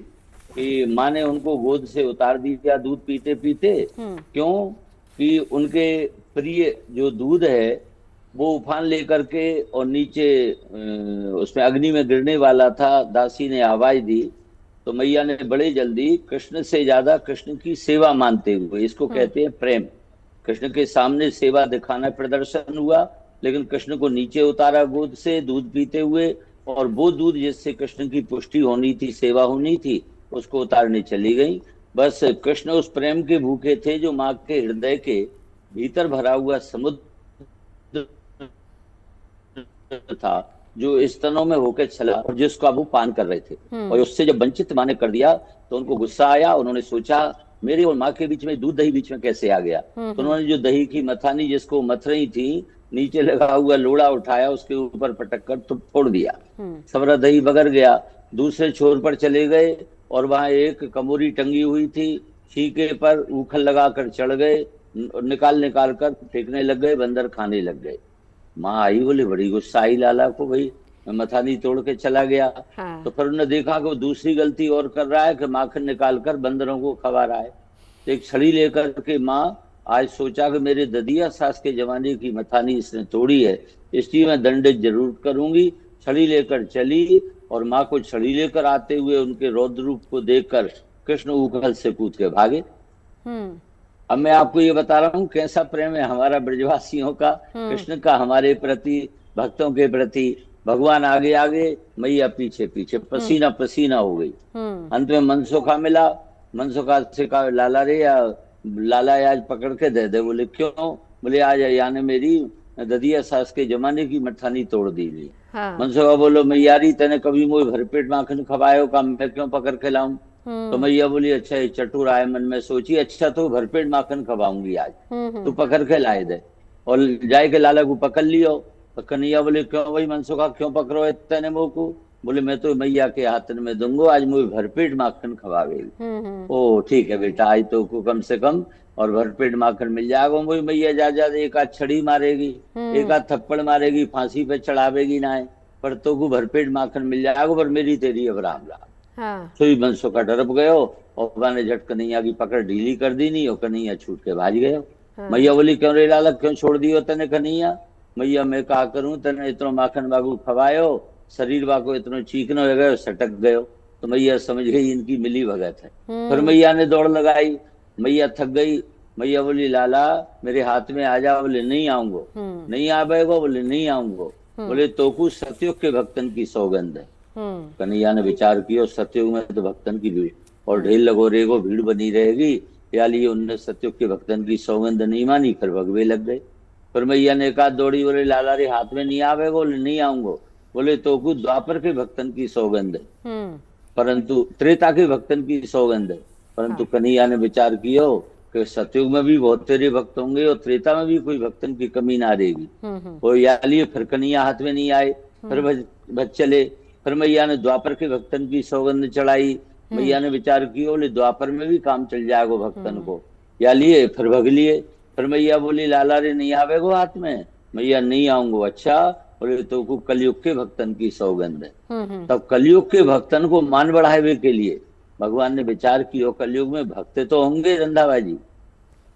कि माँ ने उनको गोद से उतार दिया दूध पीते पीते। क्यों? कि उनके प्रिय जो दूध है वो उफान लेकर के और नीचे उसमें अग्नि में गिरने वाला था। दासी ने आवाज दी तो मैया ने बड़े जल्दी कृष्ण से ज्यादा कृष्ण की सेवा मानते हुए, इसको कहते हैं प्रेम। कृष्ण के सामने सेवा दिखाना प्रदर्शन हुआ, लेकिन कृष्ण को नीचे उतारा गोद से दूध पीते हुए, और वो दूध जिससे कृष्ण की पुष्टि होनी थी, सेवा होनी थी, उसको उतारने चली गई। बस कृष्ण उस प्रेम के भूखे थे जो माँ के हृदय के भीतर भरा हुआ समुद्र था, जो स्तनों में होकर चला और जिसको अब वो पान कर रहे थे। और उससे जब वंचित माँ ने कर दिया तो उनको गुस्सा आया। उन्होंने सोचा मेरे और माँ के बीच में दूध दही बीच में कैसे आ गया। तो उन्होंने जो दही की मथानी जिसको मथ रही थी, नीचे लगा हुआ लोड़ा उठाया, उसके ऊपर पटक कर तो फोड़ दिया, सबरा दही बगर गया। दूसरे छोर पर चले गए और वहां एक कमोरी टंगी हुई थी, छीके पर उखल लगा कर चढ़ गए, निकाल निकाल कर फेंकने लग गए, बंदर खाने लग गए। माँ आई, बोले बड़ी गुस्सा आई लाला को, भाई मैं मथानी तोड़ के चला गया। हाँ। तो फिर उन्होंने देखा कि वो दूसरी गलती और कर रहा है कि माखन निकाल कर बंदरों को खवा रहा है। तो एक छड़ी लेकर के माँ आज सोचा कि मेरे ददिया सास के जमाने की मथानी इसने तोड़ी है, इसलिए मैं दंडित जरूर करूंगी। छड़ी लेकर चली और माँ को छड़ी लेकर आते हुए उनके रौद्र रूप को देखकर कृष्ण उखल से कूद के भागे। अब मैं आपको ये बता रहा हूँ कैसा प्रेम है हमारा ब्रजवासियों का कृष्ण का हमारे प्रति, भक्तों के प्रति। भगवान आगे आगे, मैया पीछे पीछे, पसीना पसीना हो गई। अंत में मनसुखा मिला, मनसुखा से कहा लाला रे, या लाला आज पकड़ के दे दे। बोले क्यों? बोले आज यानी मेरी ददिया सास के जमाने की मठानी तोड़ दी गई। मनसुखा बोलो मैयारी तेने कभी मुझे भरपेट माखन खवायो का, मैं क्यों पकड़ के लाऊं? तो मैया बोली अच्छा ये चतुर आए, मन में सोची अच्छा तो भरपेट माखन खवाऊंगी आज, तू पकड़ के लाए दे। और जाए के लाला को पकड़ लियो। तो कन्हैया बोले क्यों भाई मनसुखा क्यों पकड़ो इतने मुँह को? बोले मैं तो मैया के हाथ में दूंगा, आज मुझे भरपेट माखन खवावेगी। ओ ठीक है बेटा, आज तो को कम से कम और भरपेट माखन मिल जाएगा। मुझे मैया जा एक आध छड़ी मारेगी, एक आध थप्पड़ मारेगी, फांसी पे चढ़ावेगी ना है, पर तो को भरपेट माखन मिल जाएगा, पर मेरी तेरी अब राम राम। सोई मनसुखा डरप गयो और मैंने झट कन्हैया की पकड़ ढीली कर दी नहीं और कन्हैया छूट के भाज गयो। मैया बोली क्यों रे लाला क्यों छोड़ दियो तने कन्हैया? मैया मैं कहा करूं, तने इतना माखन बागू खवायो, शरीर बाको इतना चीकनो हो गयो, सटक गयो। तो मैया समझ गई इनकी मिली भगत है। फिर मैया ने दौड़ लगाई, मैया थक गई। मैया बोली लाला मेरे हाथ में आ जा। बोले नहीं आऊंगो। नहीं आवेगो? बोले नहीं आऊंगो। बोले तोकू सतयुग के भक्तन की सौगंध है। कन्हैया ने विचार किया, सतयुग में तो भक्तन की भीड़ और ढेर लगो रेगो भीड़ बनी रहेगी, या लिए उनने सतयुग के भक्तन की सौगंध नहीं मानी, फिर भगवे लग गए। फिर मैया ने कहा दौड़ी, बोले लाला रे हाथ में नहीं आवेगो? बोले नहीं आऊंगो। बोले तो कुछ द्वापर के भक्तन की सौगंध है, परंतु त्रेता के भक्तन की सौगंध है। परंतु कन्हैया ने विचार किया कि सतयुग में भी बहुत तेरे भक्त होंगे और त्रेता में भी कोई भक्तन की कमी ना रहेगी। और या लिए फिर कन्हैया हाथ में नहीं आए, फिर भज चले। फिर मैया ने द्वापर के भक्तन की सौगंध चढ़ाई। मैया ने विचार किया, बोले द्वापर में भी काम चल जाएगा भक्तन को, या लिए फिर भग लिए। फिर मैया बोली लाला रे नहीं आवेगो हाथ में? मैया नहीं आऊंगो। अच्छा। बोले तो को कलयुग के भक्तन की सौगंध है। तब कलयुग के भक्तन को मान बढ़ावे के लिए भगवान ने विचार किया, कलयुग में भक्त तो होंगे रंधाबाजी,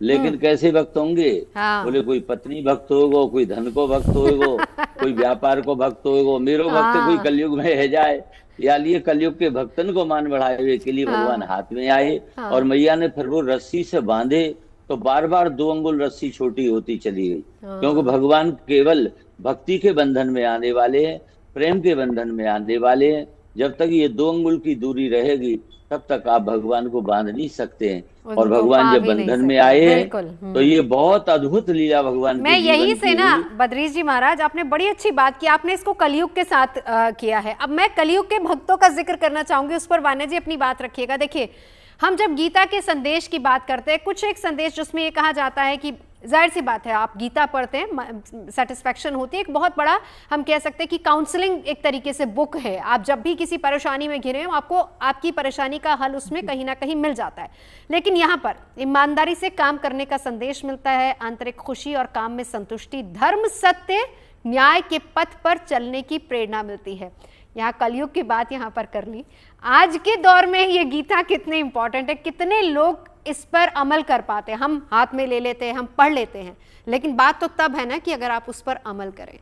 लेकिन कैसे भक्त होंगे? बोले कोई पत्नी भक्त होगो, कोई धन को भक्त होगो, कोई व्यापार को भक्त होगो, मेरो भक्त कोई कलयुग में है जाए। या लिए कलयुग के भक्तन को मान बढ़ावे के लिए भगवान हाथ में आए। और मैया ने फिर वो रस्सी से बांधे तो बार बार 2 अंगुल रस्सी छोटी होती चली गई, क्योंकि भगवान केवल भक्ति के बंधन में आने वाले हैं, प्रेम के बंधन में आने वाले हैं। जब तक ये 2 अंगुल की दूरी रहेगी तब तक आप भगवान को बांध नहीं सकते हैं। और भगवान जब बंधन में आए हैं तो ये बहुत अद्भुत लीला भगवान मैं यही से ना बद्रीश जी महाराज, आपने बड़ी अच्छी बात की, आपने इसको कलयुग के साथ किया है। अब मैं कलयुग के भक्तों का जिक्र करना चाहूंगी, उस पर वान्या जी अपनी बात रखिएगा। देखिए हम जब गीता के संदेश की बात करते हैं, कुछ एक संदेश जिसमें ये कहा जाता है कि जाहिर सी बात है आप गीता पढ़ते हैं, सेटिस्फैक्शन होती है, एक बहुत बड़ा हम कह सकते हैं कि काउंसलिंग एक तरीके से बुक है। आप जब भी किसी परेशानी में घिरे हो आपको आपकी परेशानी का हल उसमें कहीं ना कहीं मिल जाता है। लेकिन यहाँ पर ईमानदारी से काम करने का संदेश मिलता है, आंतरिक खुशी और काम में संतुष्टि, धर्म सत्य न्याय के पथ पर चलने की प्रेरणा मिलती है। यहाँ कलयुग की बात यहाँ पर कर ली। आज के दौर में ये गीता कितने इंपॉर्टेंट है, कितने लोग इस पर अमल कर पाते हैं। हम हाथ में ले लेते हैं, हम पढ़ लेते हैं, लेकिन बात तो तब है ना कि अगर आप उस पर अमल करें।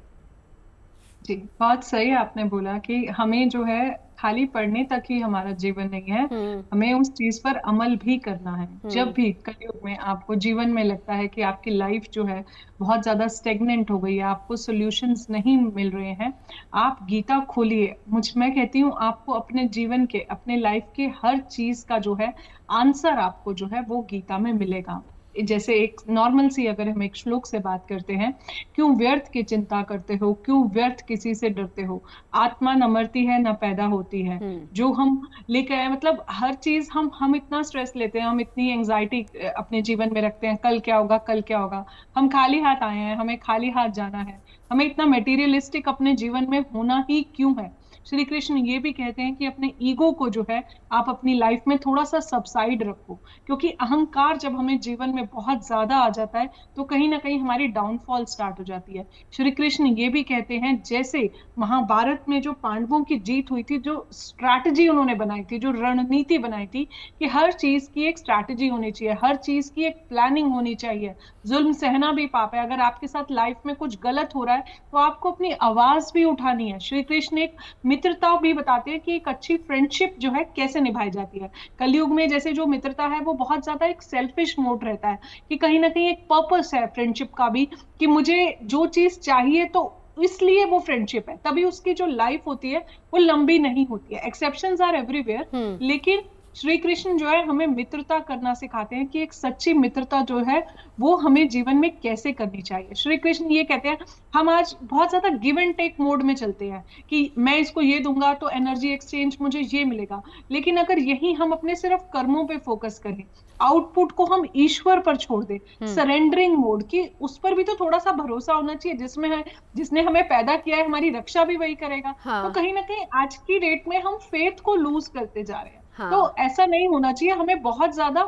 जी बहुत सही आपने बोला कि हमें जो है खाली पढ़ने तक ही हमारा जीवन नहीं है, हमें उस चीज पर अमल भी करना है। जब भी कलयुग में आपको जीवन में लगता है कि आपकी लाइफ जो है बहुत ज्यादा स्टेगनेंट हो गई है, आपको सॉल्यूशंस नहीं मिल रहे हैं, आप गीता खोलिए। मैं कहती हूँ आपको अपने जीवन के, अपने लाइफ के हर चीज का जो है आंसर आपको जो है वो गीता में मिलेगा। जैसे एक नॉर्मल सी अगर हम एक श्लोक से बात करते हैं, क्यों व्यर्थ की चिंता करते हो, क्यों व्यर्थ किसी से डरते हो, आत्मा न मरती है न पैदा होती है, जो हम लेके आए, मतलब हर चीज हम इतना स्ट्रेस लेते हैं, हम इतनी एंजाइटी अपने जीवन में रखते हैं, कल क्या होगा कल क्या होगा, हम खाली हाथ आए हैं, हमें खाली हाथ जाना है, हमें इतना मटेरियलिस्टिक अपने जीवन में होना ही क्यों है। श्री कृष्ण ये भी कहते हैं कि अपने ईगो को जो है आप अपनी लाइफ में थोड़ा सा सबसाइड रखो, क्योंकि अहंकार जब हमें जीवन में बहुत ज्यादा आ जाता है तो कहीं ना कहीं हमारी डाउनफॉल स्टार्ट हो जाती है। श्री कृष्ण ये भी कहते हैं जैसे महाभारत में जो पांडवों की जीत हुई थी, जो स्ट्रैटेजी उन्होंने बनाई थी, जो रणनीति बनाई थी कि हर चीज की एक स्ट्रैटेजी होनी चाहिए, हर चीज की एक प्लानिंग होनी चाहिए, जुल्म सहना भी पाप है, अगर आपके साथ लाइफ में कुछ गलत हो रहा है तो आपको अपनी आवाज भी उठानी है। श्री कृष्ण एक मित्रता भी बताते हैं कि एक अच्छी फ्रेंडशिप जो है कैसे निभाई जाती है। कलयुग में जैसे जो मित्रता है वो बहुत ज्यादा एक सेल्फिश मोड रहता है, कि कहीं ना कहीं एक पर्पस है फ्रेंडशिप का भी, कि मुझे जो चीज चाहिए तो इसलिए वो फ्रेंडशिप है, तभी उसकी जो लाइफ होती है वो लंबी नहीं होती है। एक्सेप्शंस आर एवरीवेयर, लेकिन श्री कृष्ण जो है हमें मित्रता करना सिखाते हैं कि एक सच्ची मित्रता जो है वो हमें जीवन में कैसे करनी चाहिए। श्री कृष्ण ये कहते हैं, हम आज बहुत ज्यादा गिव एंड टेक मोड में चलते हैं कि मैं इसको ये दूंगा तो एनर्जी एक्सचेंज मुझे ये मिलेगा, लेकिन अगर यही हम अपने सिर्फ कर्मों पे फोकस करें, आउटपुट को हम ईश्वर पर छोड़ दें, सरेंडरिंग मोड, की उस पर भी तो थोड़ा सा भरोसा होना चाहिए, जिसमें है जिसने हमें पैदा किया है हमारी रक्षा भी वही करेगा। हाँ। तो कहीं ना कहीं आज की डेट में हम फेथ को लूज करते जा रहे हैं। हाँ। तो ऐसा नहीं होना चाहिए, हमें बहुत ज्यादा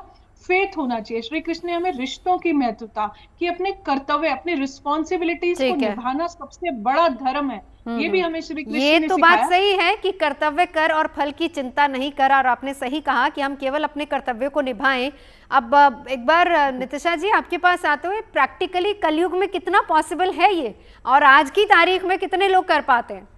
फेथ होना चाहिए। श्री कृष्ण ने हमें रिश्तों की महत्वता, कि अपने कर्तव्य, अपने रिस्पॉन्सिबिलिटीज को निभाना सबसे बड़ा धर्म है, ये भी हमें श्री कृष्ण ये ने तो सिखाया। बात सही है कि कर्तव्य कर और फल की चिंता नहीं कर, और आपने सही कहा कि हम केवल अपने कर्तव्यों को निभाएं। अब एक बार नितिशा जी आपके पास आते हुए, प्रैक्टिकली कलयुग में कितना पॉसिबल है ये, और आज की तारीख में कितने लोग कर पाते हैं?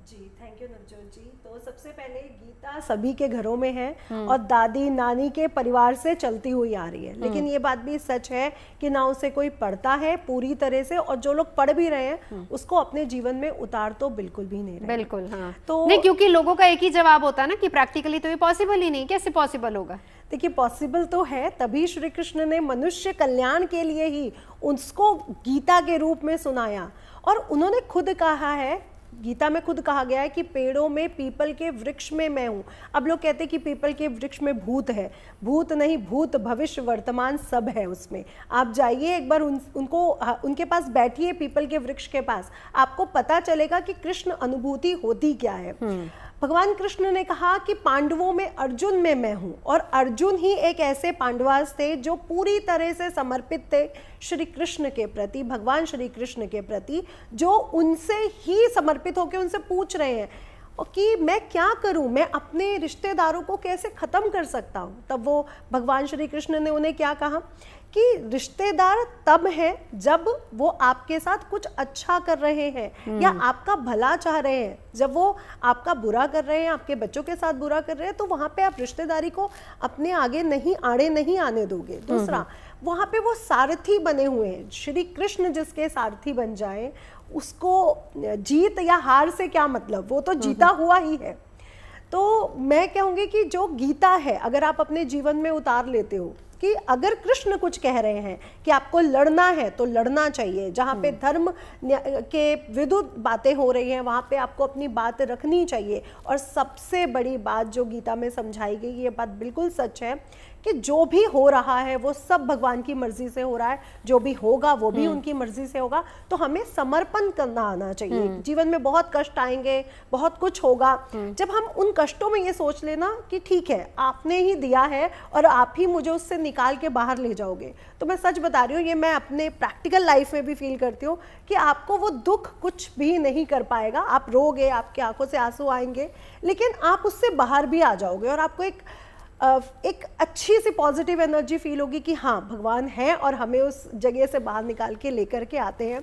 जी थैंक यू नवजोत जी। तो सबसे पहले गीता सभी के घरों में है और दादी नानी के परिवार से चलती हुई आ रही है, लेकिन ये बात भी सच है कि ना उसे कोई पढ़ता है पूरी तरह से, और जो लोग पढ़ भी रहे हैं उसको अपने जीवन में उतार तो बिल्कुल भी नहीं रहे। बिल्कुल हाँ। तो नहीं, क्योंकि लोगों का एक ही जवाब होता है ना कि प्रैक्टिकली तो ये पॉसिबल ही नहीं, कैसे पॉसिबल होगा? देखिए पॉसिबल तो है, तभी श्री कृष्ण ने मनुष्य कल्याण के लिए ही उसको गीता के रूप में सुनाया, और उन्होंने खुद कहा है, गीता में खुद कहा गया है कि पेड़ों में, पीपल के वृक्ष में मैं हूँ। अब लोग कहते हैं कि पीपल के वृक्ष में भूत है, भूत नहीं, भूत भविष्य वर्तमान सब है उसमें। आप जाइए एक बार उनके पास बैठिए, पीपल के वृक्ष के पास, आपको पता चलेगा कि कृष्ण अनुभूति होती क्या है। भगवान कृष्ण ने कहा कि पांडवों में अर्जुन में मैं हूं, और अर्जुन ही एक ऐसे पांडवास थे जो पूरी तरह से समर्पित थे श्री कृष्ण के प्रति, भगवान श्री कृष्ण के प्रति, जो उनसे ही समर्पित होकर उनसे पूछ रहे हैं कि मैं क्या करूं, मैं अपने रिश्तेदारों को कैसे खत्म कर सकता हूं। तब वो भगवान श्री कृष्ण ने उन्हें क्या कहा कि रिश्तेदार तब है जब वो आपके साथ कुछ अच्छा कर रहे हैं या आपका भला चाह रहे हैं। जब वो आपका बुरा कर रहे हैं, आपके बच्चों के साथ बुरा कर रहे हैं, तो वहां पे आप रिश्तेदारी को अपने आगे नहीं आने दोगे। दूसरा, वहां पे वो सारथी बने हुए हैं, श्री कृष्ण जिसके सारथी बन जाए उसको जीत या हार से क्या मतलब, वो तो जीता हुआ ही है। तो मैं कहूँगी कि जो गीता है अगर आप अपने जीवन में उतार लेते हो कि अगर कृष्ण कुछ कह रहे हैं कि आपको लड़ना है तो लड़ना चाहिए, जहाँ पे धर्म के विरुद्ध बातें हो रही हैं वहाँ पे आपको अपनी बात रखनी चाहिए। और सबसे बड़ी बात जो गीता में समझाई गई, ये बात बिल्कुल सच है कि जो भी हो रहा है वो सब भगवान की मर्जी से हो रहा है, जो भी होगा वो भी उनकी मर्जी से होगा। तो हमें समर्पण करना आना चाहिए। जीवन में बहुत कष्ट आएंगे, बहुत कुछ होगा, जब हम उन कष्टों में ये सोच लेना कि ठीक है आपने ही दिया है और आप ही मुझे उससे निकाल के बाहर ले जाओगे। तो मैं सच बता रही हूँ, ये मैं अपने प्रैक्टिकल लाइफ में भी फील करती हूँ कि आपको वो दुख कुछ भी नहीं कर पाएगा। आप रोगे, आपकी आंखों से आंसू आएंगे, लेकिन आप उससे बाहर भी आ जाओगे और आपको एक अच्छी सी पॉजिटिव एनर्जी फील होगी कि हाँ भगवान है और हमें उस जगह से बाहर निकाल के लेकर के आते हैं।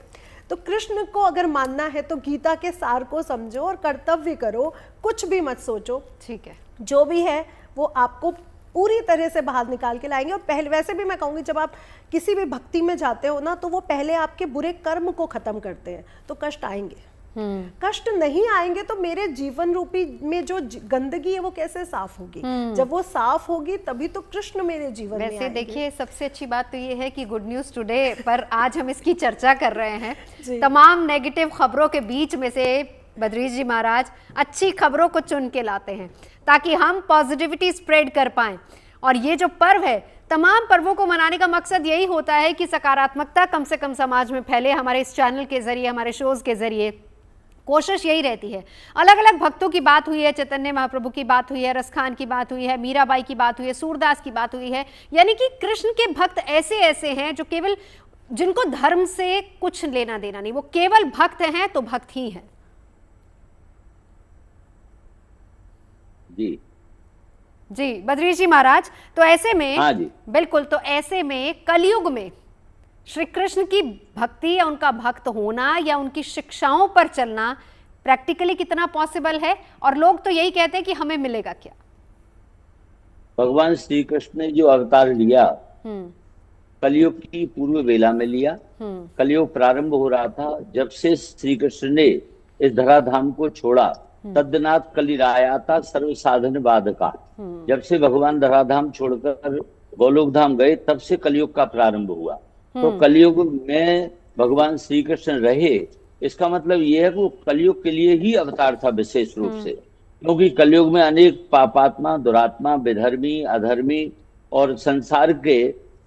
तो कृष्ण को अगर मानना है तो गीता के सार को समझो और कर्तव्य करो, कुछ भी मत सोचो। ठीक है, जो भी है वो आपको पूरी तरह से बाहर निकाल के लाएंगे। और पहले वैसे भी मैं कहूँगी जब आप किसी भी भक्ति में जाते हो ना, तो वो पहले आपके बुरे कर्म को खत्म करते हैं, तो कष्ट आएंगे। कष्ट नहीं आएंगे तो मेरे जीवन रूपी में जो गंदगी है वो कैसे साफ होगी? जब वो साफ होगी तभी तो कृष्ण मेरे जीवन में वैसे देखिए, सबसे अच्छी बात तो ये है कि गुड न्यूज टुडे पर आज हम इसकी चर्चा कर रहे हैं। तमाम नेगेटिव खबरों के बीच में से बद्रीश जी महाराज अच्छी खबरों को चुन के लाते हैं ताकि हम पॉजिटिविटी स्प्रेड कर पाएं। और ये जो पर्व है, तमाम पर्वों को मनाने का मकसद यही होता है कि सकारात्मकता कम से कम समाज में फैले। हमारे इस चैनल के जरिए, हमारे शोज के जरिए कोशिश यही रहती है। अलग अलग भक्तों की बात हुई है, चैतन्य महाप्रभु की बात हुई है, रसखान की बात हुई है, मीराबाई की बात हुई है, सूरदास की बात हुई है। यानी कि कृष्ण के भक्त ऐसे ऐसे हैं जो केवल, जिनको धर्म से कुछ लेना देना नहीं, वो केवल भक्त हैं तो भक्त ही हैं। जी बद्रीश जी महाराज, तो ऐसे में, हाँ जी, बिल्कुल, तो ऐसे में कलयुग में श्री कृष्ण की भक्ति या उनका भक्त होना या उनकी शिक्षाओं पर चलना प्रैक्टिकली कितना पॉसिबल है? और लोग तो यही कहते हैं कि हमें मिलेगा क्या? भगवान श्री कृष्ण ने जो अवतार लिया कलयुग की पूर्व वेला में लिया। कलयुग प्रारंभ हो रहा था जब से श्री कृष्ण ने इस धराधाम को छोड़ा। तद्दनाथ कलिरायाता सर्व साधन बाधका। जब से भगवान धराधाम छोड़कर गोलोक धाम गए तब से कलयुग का प्रारंभ हुआ। तो कलयुग में भगवान श्री कृष्ण रहे, इसका मतलब यह है कि वो कलयुग के लिए ही अवतार था विशेष रूप से, क्योंकि कलयुग में अनेक पापात्मा, दुरात्मा, विधर्मी, अधर्मी और संसार के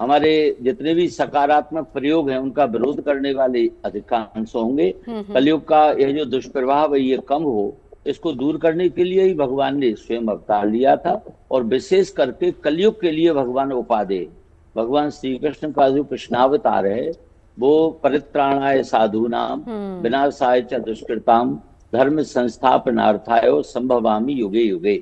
हमारे जितने भी सकारात्मक प्रयोग हैं उनका विरोध करने वाले अधिकांश होंगे। कलयुग का यह जो दुष्प्रभाव है ये कम हो, इसको दूर करने के लिए ही भगवान ने स्वयं अवतार लिया था। और विशेष करके कलयुग के लिए भगवान उपादेय, भगवान श्री कृष्ण का जो कृष्णावतार है वो परित्राणाय साधूनाम विनाशाय च दुष्कृताम धर्म संस्थापनार्थाय संभवामि युगे युगे।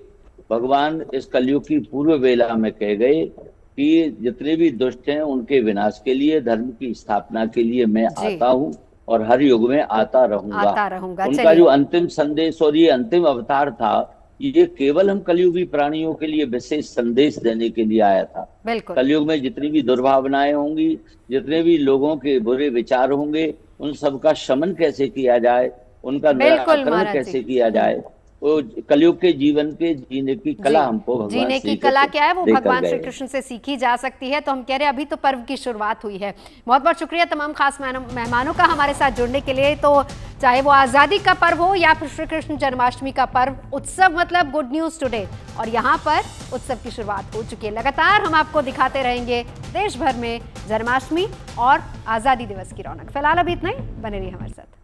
भगवान इस कलयुग की पूर्व वेला में कह गए कि जितने भी दुष्ट हैं उनके विनाश के लिए, धर्म की स्थापना के लिए मैं आता हूँ और हर युग में आता रहूंगा। उनका जो अंतिम संदेश और ये अंतिम अवतार था, ये केवल हम कलयुगी प्राणियों के लिए विशेष संदेश देने के लिए आया था। कलयुग में जितनी भी दुर्भावनाएं होंगी, जितने भी लोगों के बुरे विचार होंगे, उन सबका शमन कैसे किया जाए, उनका निराकरण कैसे किया जाए, वो कलयुग के जीवन के जीने की कला हमको भगवान जीने की कला क्या है वो भगवान श्री कृष्ण से सीखी जा सकती है। तो हम कह रहे हैं अभी तो पर्व की शुरुआत हुई है। बहुत बहुत शुक्रिया तमाम खास मेहमानों का हमारे साथ जुड़ने के लिए। तो चाहे वो आज़ादी का पर्व हो या फिर श्री कृष्ण जन्माष्टमी का पर्व, उत्सव मतलब गुड न्यूज टुडे, और यहाँ पर उत्सव की शुरुआत हो चुकी है। लगातार हम आपको दिखाते रहेंगे देश भर में जन्माष्टमी और आज़ादी दिवस की रौनक। फिलहाल अभी इतना ही, बने रहिए हमारे साथ।